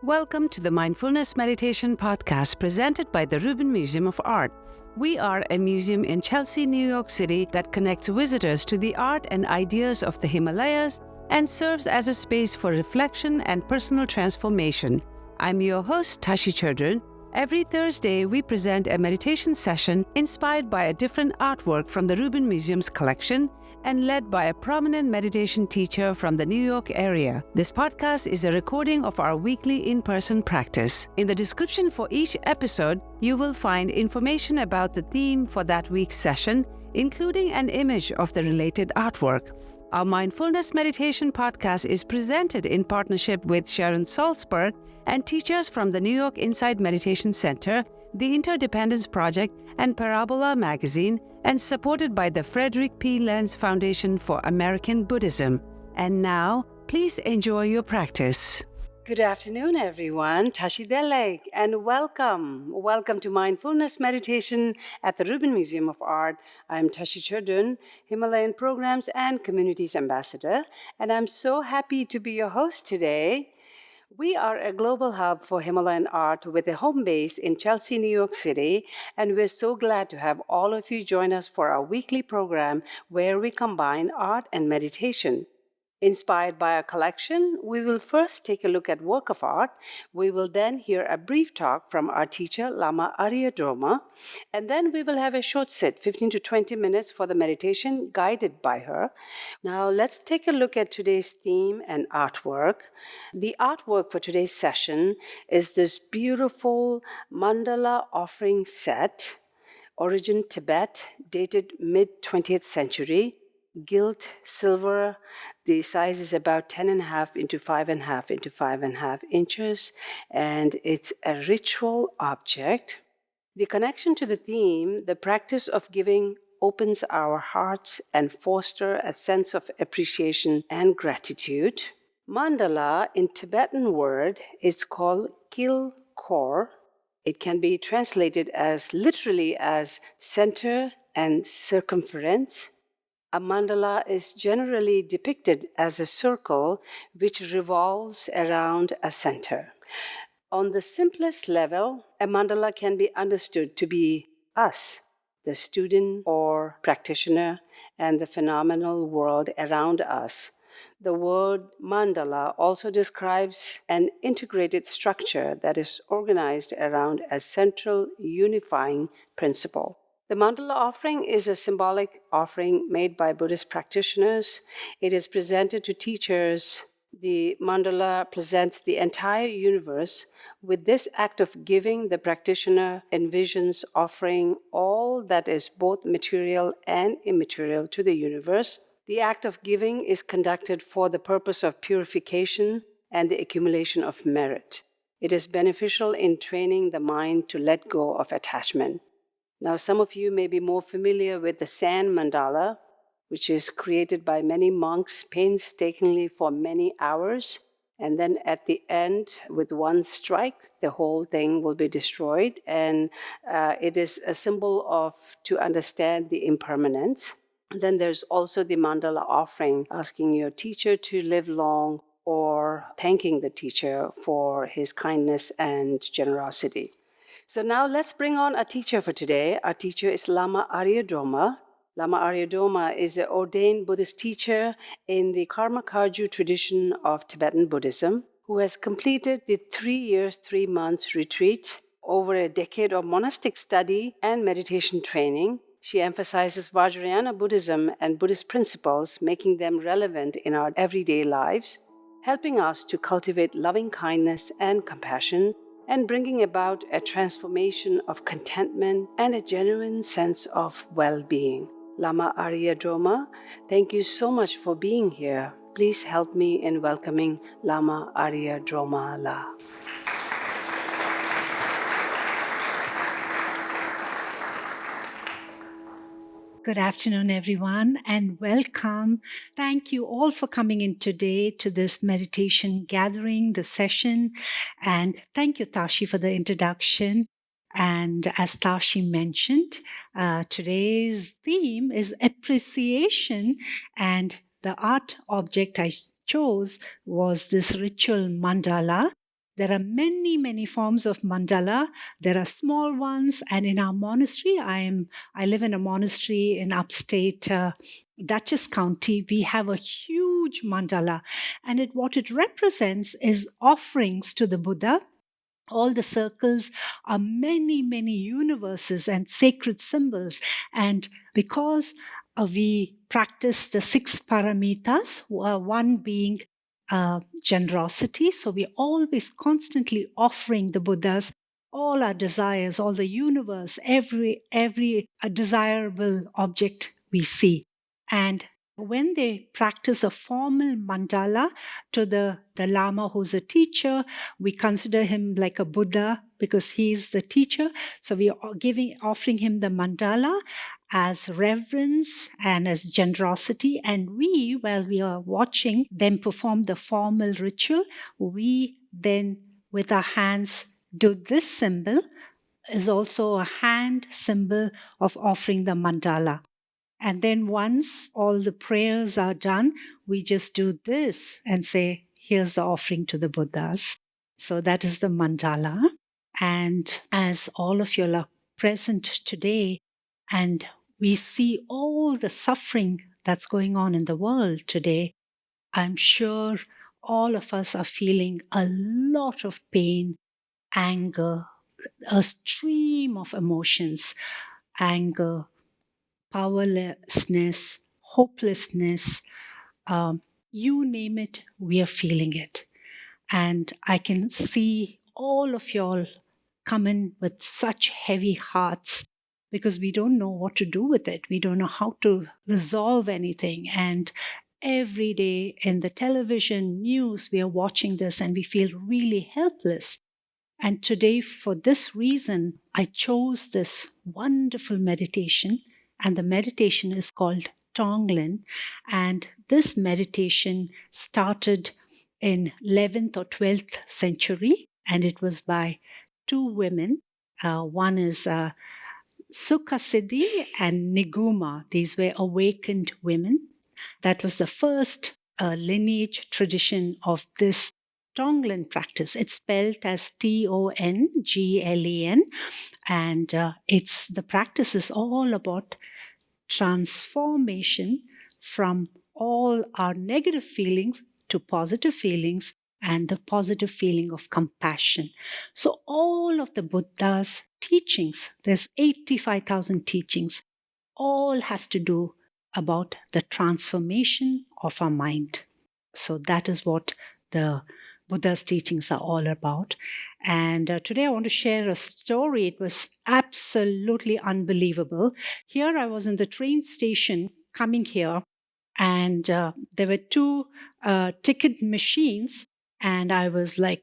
Welcome to the Mindfulness Meditation Podcast presented by the Rubin Museum of Art. We are a museum in Chelsea, New York City that connects visitors to the art and ideas of the Himalayas and serves as a space for reflection and personal transformation. I'm your host, Tashi Chodron. Every Thursday, we present a meditation session inspired by a different artwork from the Rubin Museum's collection and led by a prominent meditation teacher from the New York area. This podcast is a recording of our weekly in-person practice. In the description for each episode, you will find information about the theme for that week's session, including an image of the related artwork. Our Mindfulness Meditation Podcast is presented in partnership with Sharon Salzberg and teachers from the New York Insight Meditation Center, the Interdependence Project, and Parabola Magazine, and supported by the Frederick P. Lenz Foundation for American Buddhism. And now, please enjoy your practice. Good afternoon, everyone. Tashi Delek, and welcome. Welcome to Mindfulness Meditation at the Rubin Museum of Art. I'm Tashi Chodron, Himalayan Programs and Communities Ambassador, and I'm so happy to be your host today. We are a global hub for Himalayan art with a home base in Chelsea, New York City, and we're so glad to have all of you join us for our weekly program where we combine art and meditation. Inspired by our collection, we will first take a look at work of art. We will then hear a brief talk from our teacher, Lama Aria Drolma, and then we will have a short sit, 15 to 20 minutes for the meditation guided by her. Now let's take a look at today's theme and artwork. The artwork for today's session is this beautiful mandala offering set, origin Tibet, dated mid-20th century. Gilt silver. The size is about 10.5 into 5.5 into 5.5 inches, and it's a ritual object. The connection to the theme, the practice of giving, opens our hearts and foster a sense of appreciation and gratitude. Mandala, in Tibetan word, is called kil kor. It can be translated as literally as center and circumference. A mandala is generally depicted as a circle which revolves around a center. On the simplest level, a mandala can be understood to be us, the student or practitioner, and the phenomenal world around us. The word mandala also describes an integrated structure that is organized around a central unifying principle. The mandala offering is a symbolic offering made by Buddhist practitioners. It is presented to teachers. The mandala presents the entire universe. With this act of giving, the practitioner envisions offering all that is both material and immaterial to the universe. The act of giving is conducted for the purpose of purification and the accumulation of merit. It is beneficial in training the mind to let go of attachment. Now, some of you may be more familiar with the sand mandala, which is created by many monks painstakingly for many hours. And then at the end, with one strike, the whole thing will be destroyed. And it is a symbol of to understand the impermanence. Then there's also the mandala offering, asking your teacher to live long or thanking the teacher for his kindness and generosity. So now let's bring on our teacher for today. Our teacher is Lama Aria Drolma. Lama Aria Drolma is an ordained Buddhist teacher in the Karma Kagyu tradition of Tibetan Buddhism, who has completed the 3 years, 3 months retreat over a decade of monastic study and meditation training. She emphasizes Vajrayana Buddhism and Buddhist principles, making them relevant in our everyday lives, helping us to cultivate loving kindness and compassion, and bringing about a transformation of contentment and a genuine sense of well-being. Lama Aria Drolma, thank you so much for being here. Please help me in welcoming Lama Aria Drolma La. Good afternoon, everyone, and welcome. Thank you all for coming in today to this meditation gathering, the session. And thank you, Tashi, for the introduction. And as Tashi mentioned, today's theme is appreciation, and the art object I chose was this ritual mandala. There are many, many forms of mandala. There are small ones, and in our monastery, I live in a monastery in upstate Dutchess County. We have a huge mandala, and what it represents is offerings to the Buddha. All the circles are many, many universes and sacred symbols. And because we practice the six paramitas, one being generosity, so we're always constantly offering the Buddhas all our desires, all the universe, every desirable object we see. And when they practice a formal mandala to the Lama who's a teacher, we consider him like a Buddha because he's the teacher. So we are offering him the mandala as reverence and as generosity. And we, while we are watching them perform the formal ritual, we then, with our hands, do this symbol, is also a hand symbol of offering the mandala. And then once all the prayers are done, we just do this and say, here's the offering to the Buddhas. So that is the mandala. And as all of you are present today, and we see all the suffering that's going on in the world today, I'm sure all of us are feeling a lot of pain, anger, a stream of emotions, anger, powerlessness, hopelessness, you name it, we are feeling it. And I can see all of y'all come in with such heavy hearts because we don't know what to do with it. We don't know how to resolve anything. And every day in the television news, we are watching this and we feel really helpless. And today, for this reason, I chose this wonderful meditation, and the meditation is called Tonglen. And this meditation started in 11th or 12th century, and it was by two women. One is Sukhasiddhi and Niguma. These were awakened women. That was the first lineage tradition of this Tonglen practice. It's spelled as Tonglen, and it's the practice is all about transformation from all our negative feelings to positive feelings and the positive feeling of compassion. So all of the Buddha's teachings, there's 85,000 teachings, all has to do about the transformation of our mind. So that is what the Buddha's teachings are all about. And today I want to share a story. It was absolutely unbelievable. Here I was in the train station coming here, and there were two ticket machines. And I was like,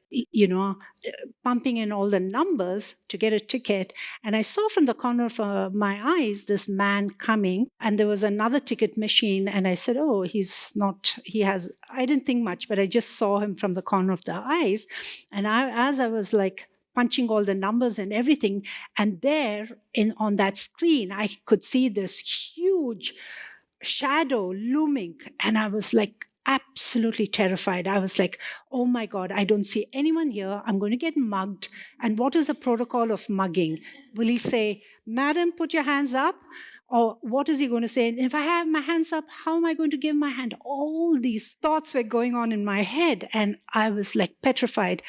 pumping in all the numbers to get a ticket. And I saw from the corner of my eyes this man coming, and there was another ticket machine. And I said, oh, I didn't think much, but I just saw him from the corner of the eyes. And as I was like punching all the numbers and everything, and there on that screen, I could see this huge shadow looming, and I was like absolutely terrified. I was like, oh my God, I don't see anyone here. I'm going to get mugged. And what is the protocol of mugging? Will he say, madam, put your hands up? Or what is he going to say? And if I have my hands up, how am I going to give my hand? All these thoughts were going on in my head, and I was like petrified.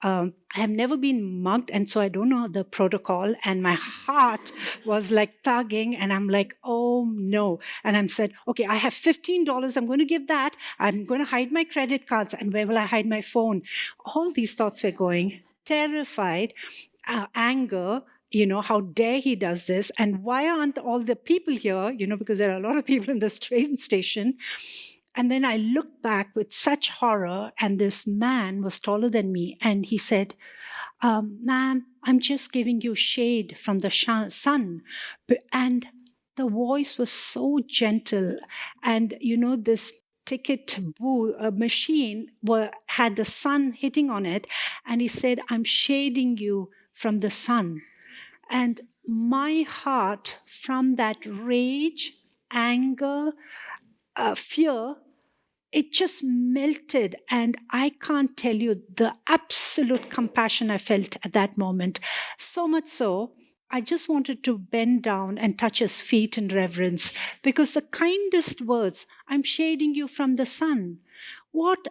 I have never been mugged, and so I don't know the protocol. And my heart was like tugging, and I'm like, oh no. And I'm said, okay, I have $15. I'm going to give that. I'm going to hide my credit cards. And where will I hide my phone? All these thoughts were going. Terrified, anger. How dare he does this? And why aren't all the people here? Because there are a lot of people in this train station. And then I looked back with such horror, and this man was taller than me, and he said, ma'am, I'm just giving you shade from the sun. And the voice was so gentle. And, this ticket machine had the sun hitting on it. And he said, I'm shading you from the sun. And my heart, from that rage, anger, fear, it just melted. And I can't tell you the absolute compassion I felt at that moment. So much so, I just wanted to bend down and touch his feet in reverence, because the kindest words, I'm shading you from the sun. What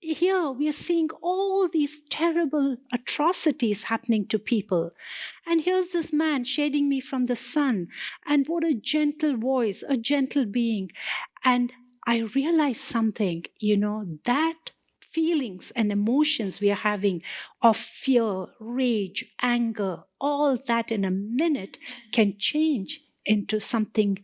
here we are seeing all these terrible atrocities happening to people. And here's this man shading me from the sun. And what a gentle voice, a gentle being. And I realized something, that feelings and emotions we are having of fear, rage, anger, all that in a minute can change into something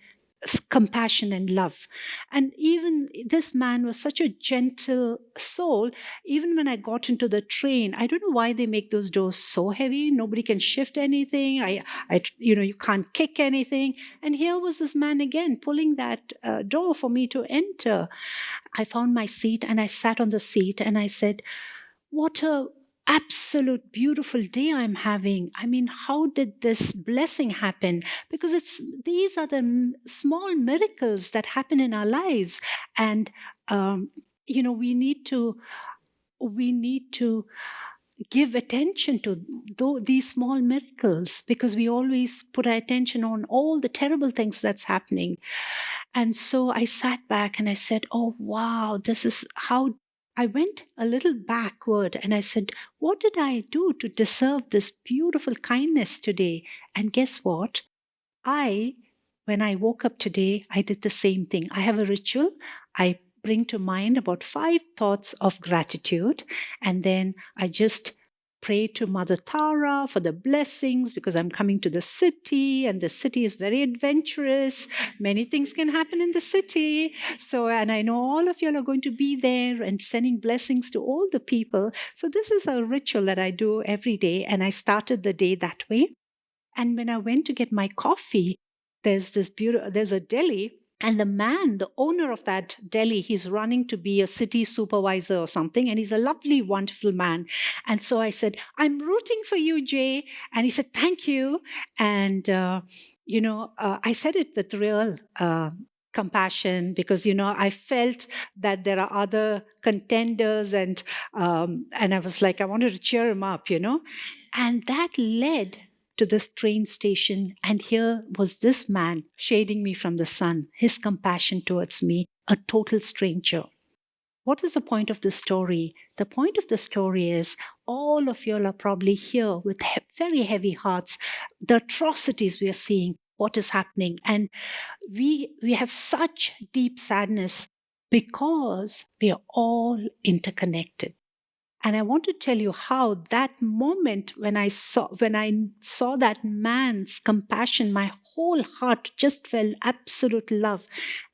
compassion and love. And even this man was such a gentle soul. Even when I got into the train, I don't know why they make those doors so heavy. Nobody can shift anything. You can't kick anything. And here was this man again pulling that door for me to enter. I found my seat and I sat on the seat and I said, what a absolute beautiful day I'm having. I mean, how did this blessing happen? Because these are the small miracles that happen in our lives. And we need to give attention to these small miracles, because we always put our attention on all the terrible things that's happening. And so I sat back and I said, oh, wow, this is how I went a little backward and I said, what did I do to deserve this beautiful kindness today? And guess what? When I woke up today, I did the same thing. I have a ritual. I bring to mind about 5 thoughts of gratitude, and then I just pray to Mother Tara for the blessings, because I'm coming to the city and the city is very adventurous. Many things can happen in the city. So, and I know all of you are going to be there and sending blessings to all the people. So this is a ritual that I do every day, and I started the day that way. And when I went to get my coffee, there's a deli, and the owner of that deli, he's running to be a city supervisor or something, and he's a lovely, wonderful man. And so I said, I'm rooting for you, Jay. And he said, thank you. And I said it with real compassion, because I felt that there are other contenders, and I was like, I wanted to cheer him up. And that led to this train station, and here was this man shading me from the sun, his compassion towards me, a total stranger. What is the point of the story? The point of the story is all of you are probably here with very heavy hearts, the atrocities we are seeing, what is happening. And we have such deep sadness because we are all interconnected. And I want to tell you how that moment when I saw that man's compassion, my whole heart just felt absolute love.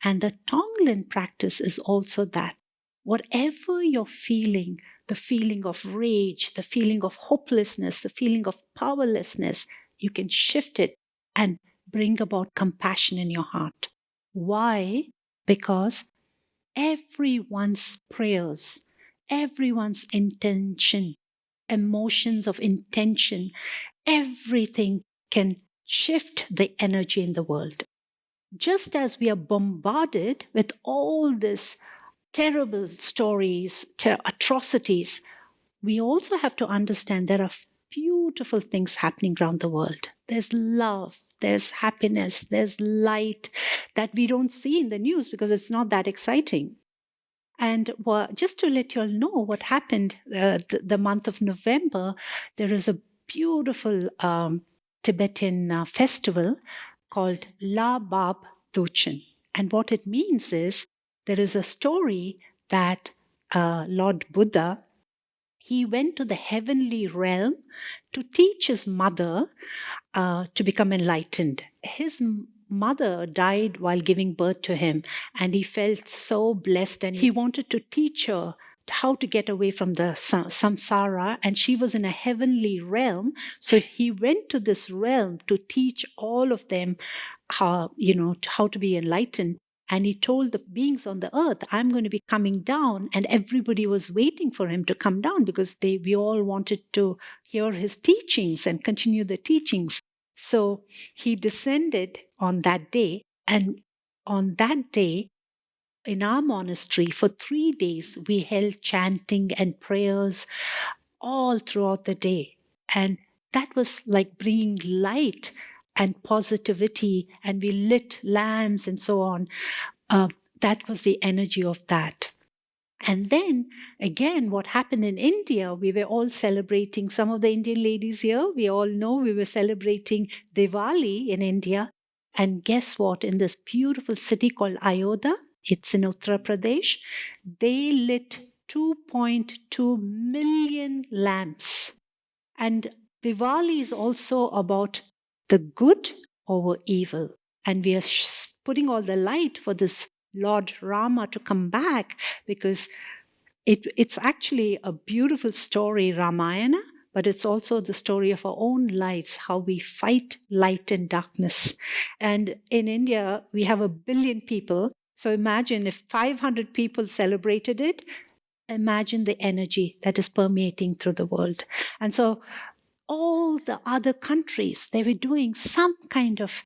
And the Tonglen practice is also that. Whatever you're feeling, the feeling of rage, the feeling of hopelessness, the feeling of powerlessness, you can shift it and bring about compassion in your heart. Why? Because everyone's prayers, everyone's intention, emotions of intention, everything can shift the energy in the world. Just as we are bombarded with all these terrible stories, atrocities, we also have to understand there are beautiful things happening around the world. There's love, there's happiness, there's light that we don't see in the news because it's not that exciting. And just to let you all know what happened the month of November, there is a beautiful Tibetan festival called La Bab Duchen. And what it means is there is a story that Lord Buddha, he went to the heavenly realm to teach his mother to become enlightened. His mother died while giving birth to him, and he felt so blessed, and he wanted to teach her how to get away from the samsara, and she was in a heavenly realm. So he went to this realm to teach all of them how to be enlightened. And he told the beings on the earth, I'm going to be coming down. And everybody was waiting for him to come down because we all wanted to hear his teachings and continue the teachings. So he descended on that day. And on that day, in our monastery for 3 days, we held chanting and prayers all throughout the day. And that was like bringing light and positivity, and we lit lamps and so on. Uh, that was the energy of that. And then again, what happened in India, we were all celebrating, some of the Indian ladies here, we all know we were celebrating Diwali in India. And guess what? In this beautiful city called Ayodhya, it's in Uttar Pradesh, they lit 2.2 million lamps. And Diwali is also about the good over evil. And we are putting all the light for this Lord Rama to come back, because it's actually a beautiful story, Ramayana, but it's also the story of our own lives, how we fight light and darkness. And in India, we have 1 billion people. So imagine if 500 people celebrated it, imagine the energy that is permeating through the world. And so all the other countries, they were doing some kind of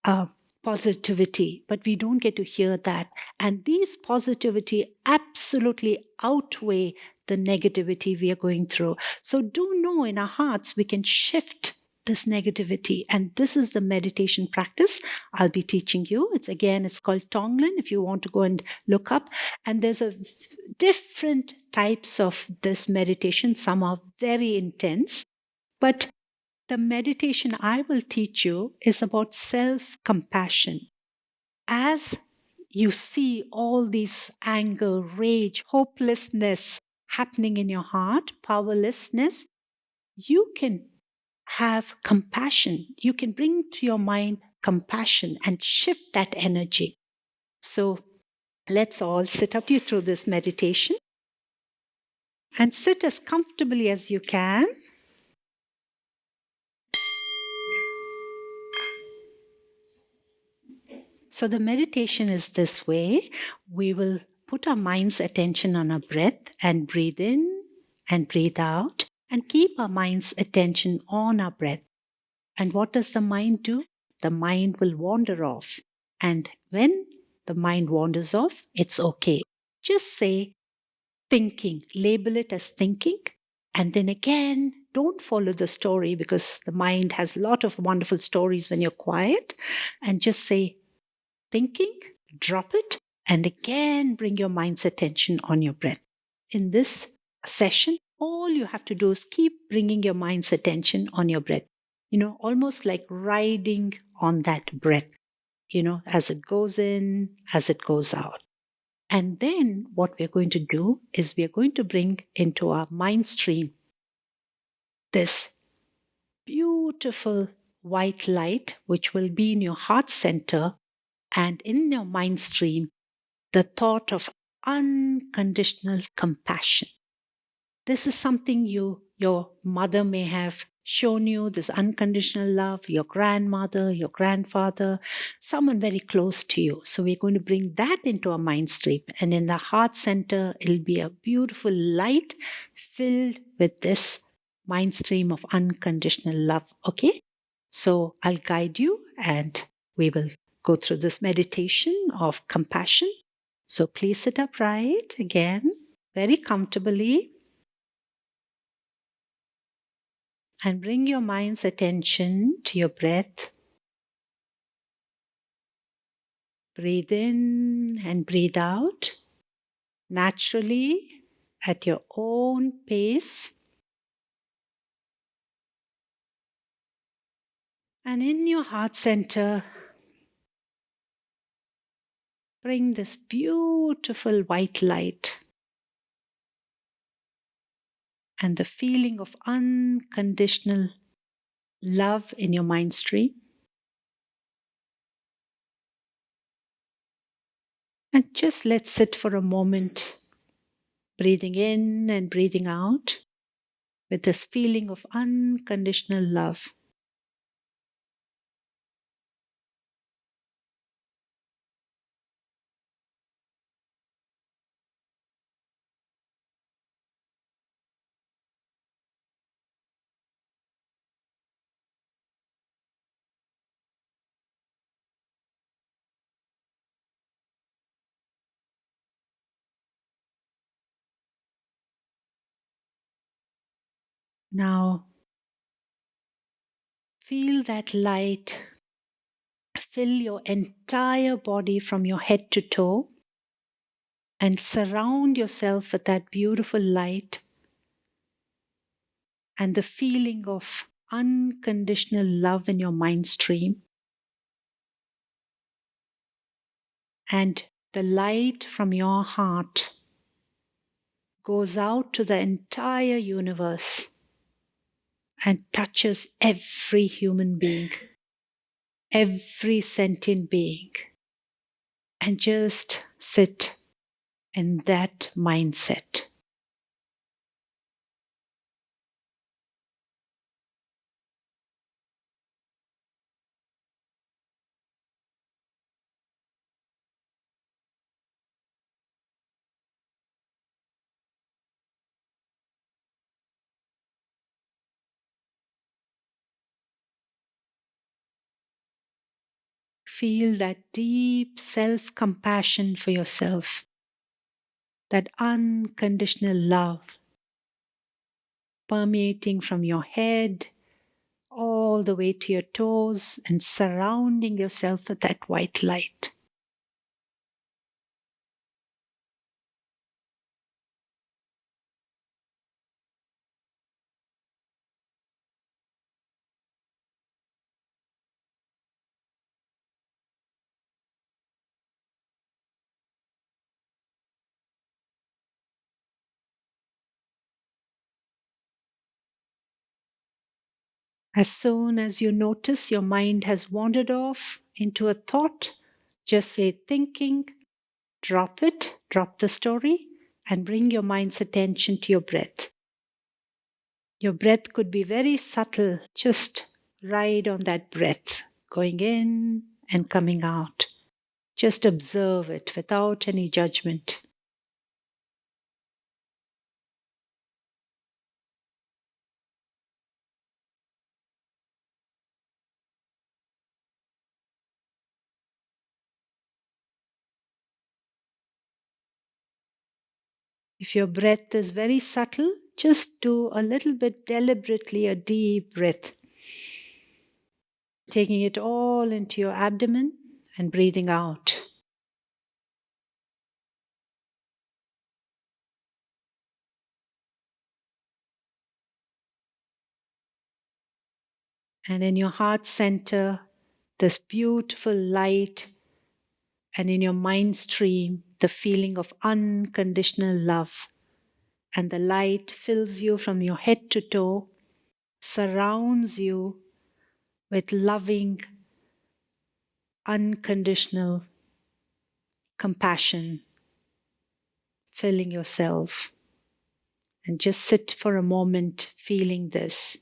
uh, positivity, but we don't get to hear that. And these positivity absolutely outweigh the negativity we are going through. So do know in our hearts we can shift this negativity. And this is the meditation practice I'll be teaching you. It's called Tonglen, if you want to go and look up. And there's a different types of this meditation. Some are very intense, but the meditation I will teach you is about self compassion. As you see all these anger, rage, hopelessness happening in your heart, powerlessness, you can have compassion. You can bring to your mind compassion and shift that energy. So let's all sit up you through this meditation and sit as comfortably as you can. So the meditation is this way. We will put our mind's attention on our breath and breathe in and breathe out and keep our mind's attention on our breath. And what does the mind do? The mind will wander off. And when the mind wanders off, it's okay. Just say thinking, label it as thinking. And then again, don't follow the story, because the mind has a lot of wonderful stories when you're quiet. And just say thinking, drop it, and again bring your mind's attention on your breath. In this session, all you have to do is keep bringing your mind's attention on your breath, almost like riding on that breath, as it goes in, as it goes out. And then what we're going to do is we're going to bring into our mind stream this beautiful white light, which will be in your heart center and in your mind stream, the thought of unconditional compassion. This is something your mother may have shown you, this unconditional love, your grandmother, your grandfather, someone very close to you. So we're going to bring that into our mind stream. And in the heart center, it'll be a beautiful light filled with this mind stream of unconditional love. Okay? So I'll guide you and we will go through this meditation of compassion. So please sit upright again, very comfortably, and bring your mind's attention to your breath. Breathe in and breathe out naturally at your own pace. And in your heart center, bring this beautiful white light and the feeling of unconditional love in your mind stream. And just let's sit for a moment, breathing in and breathing out with this feeling of unconditional love. Now, feel that light fill your entire body from your head to toe and surround yourself with that beautiful light and the feeling of unconditional love in your mind stream. And the light from your heart goes out to the entire universe and touches every human being, every sentient being, and just sit in that mindset. Feel that deep self compassion for yourself, that unconditional love permeating from your head all the way to your toes and surrounding yourself with that white light. As soon as you notice your mind has wandered off into a thought, just say thinking, drop it, drop the story, and bring your mind's attention to your breath. Your breath could be very subtle, just ride on that breath, going in and coming out. Just observe it without any judgment. If your breath is very subtle, just do a little bit deliberately a deep breath, taking it all into your abdomen and breathing out. And in your heart center, this beautiful light, and in your mind stream, the feeling of unconditional love. And the light fills you from your head to toe, surrounds you with loving, unconditional compassion, filling yourself. And just sit for a moment feeling this.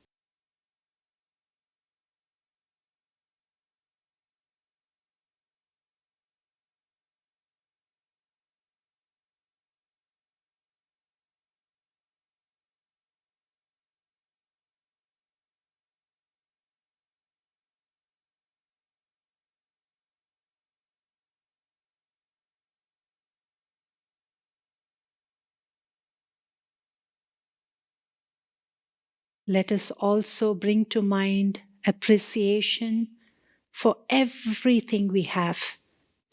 Let us also bring to mind appreciation for everything we have,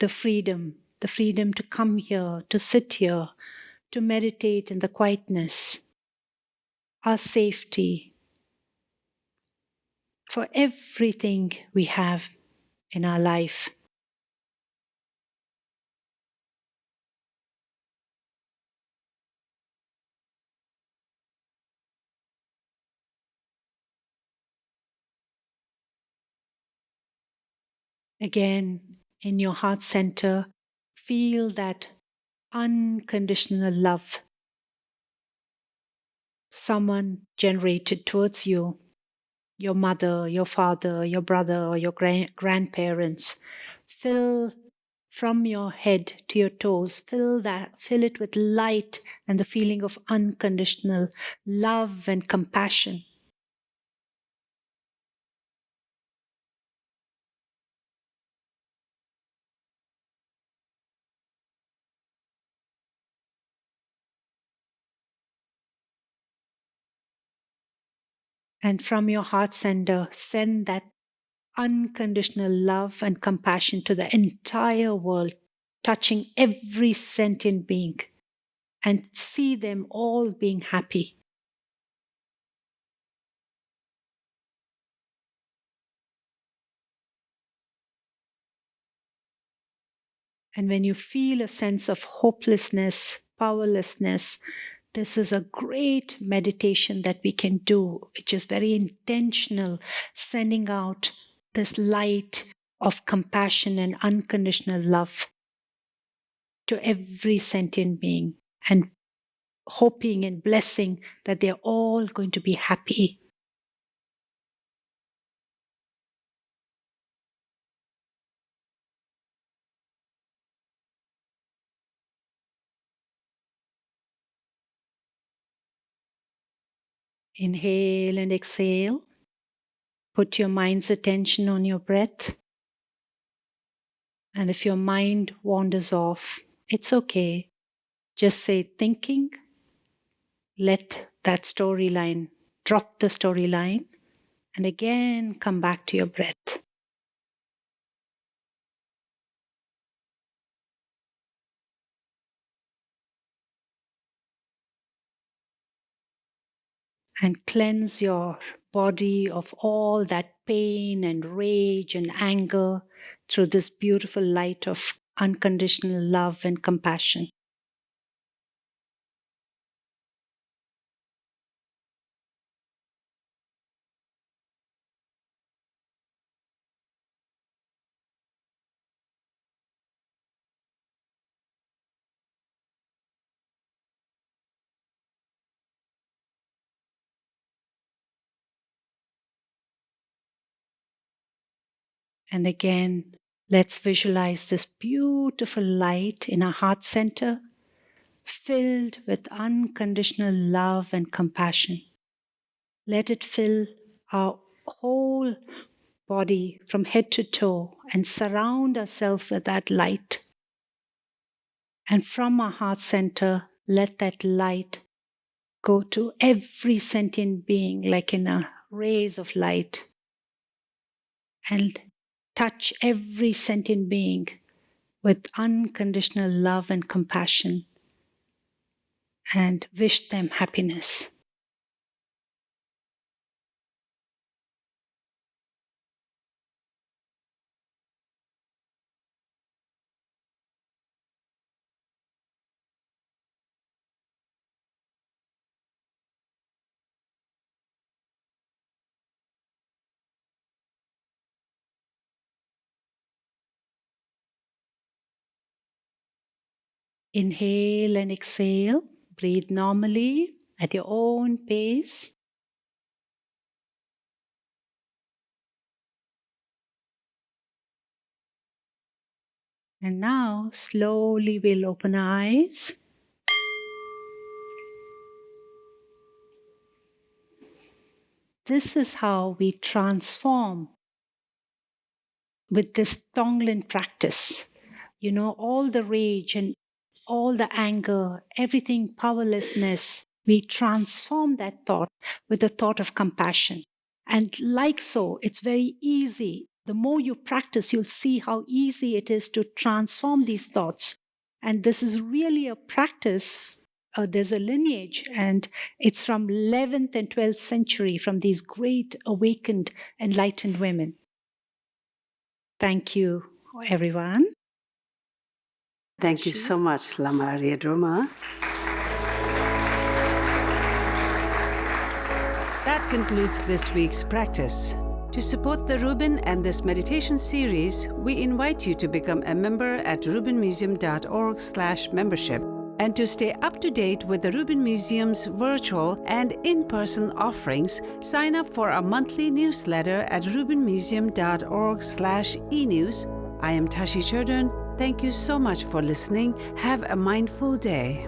the freedom to come here, to sit here, to meditate in the quietness, our safety, for everything we have in our life. Again, in your heart center, feel that unconditional love someone generated towards you, your mother, your father, your brother, or your grandparents. Fill from your head to your toes, fill it with light and the feeling of unconditional love and compassion. And from your heart center, send that unconditional love and compassion to the entire world, touching every sentient being, and see them all being happy. And when you feel a sense of hopelessness, powerlessness, this is a great meditation that we can do, which is very intentional, sending out this light of compassion and unconditional love to every sentient being, and hoping and blessing that they're all going to be happy. Inhale and exhale. Put your mind's attention on your breath. And if your mind wanders off, it's okay. Just say thinking. Let that storyline, drop the storyline, and again come back to your breath. And cleanse your body of all that pain and rage and anger through this beautiful light of unconditional love and compassion. And again, let's visualize this beautiful light in our heart center, filled with unconditional love and compassion. Let it fill our whole body from head to toe and surround ourselves with that light. And from our heart center, let that light go to every sentient being like in a rays of light, and touch every sentient being with unconditional love and compassion, and wish them happiness. Inhale and exhale. Breathe normally at your own pace. And now, slowly we'll open our eyes. This is how we transform with this Tonglen practice. You know, all the rage and all the anger, everything, powerlessness, we transform that thought with the thought of compassion. And like so, it's very easy. The more you practice, you'll see how easy it is to transform these thoughts. And this is really a practice. There's a lineage, and it's from 11th and 12th century, from these great awakened, enlightened women. Thank you, everyone. Thank you so much, Lama Aria Drolma. That concludes this week's practice. To support the Rubin and this meditation series, we invite you to become a member at rubinmuseum.org/membership. And to stay up to date with the Rubin Museum's virtual and in-person offerings, sign up for our monthly newsletter at rubinmuseum.org/e-news. I am Tashi Chodron. Thank you so much for listening. Have a mindful day.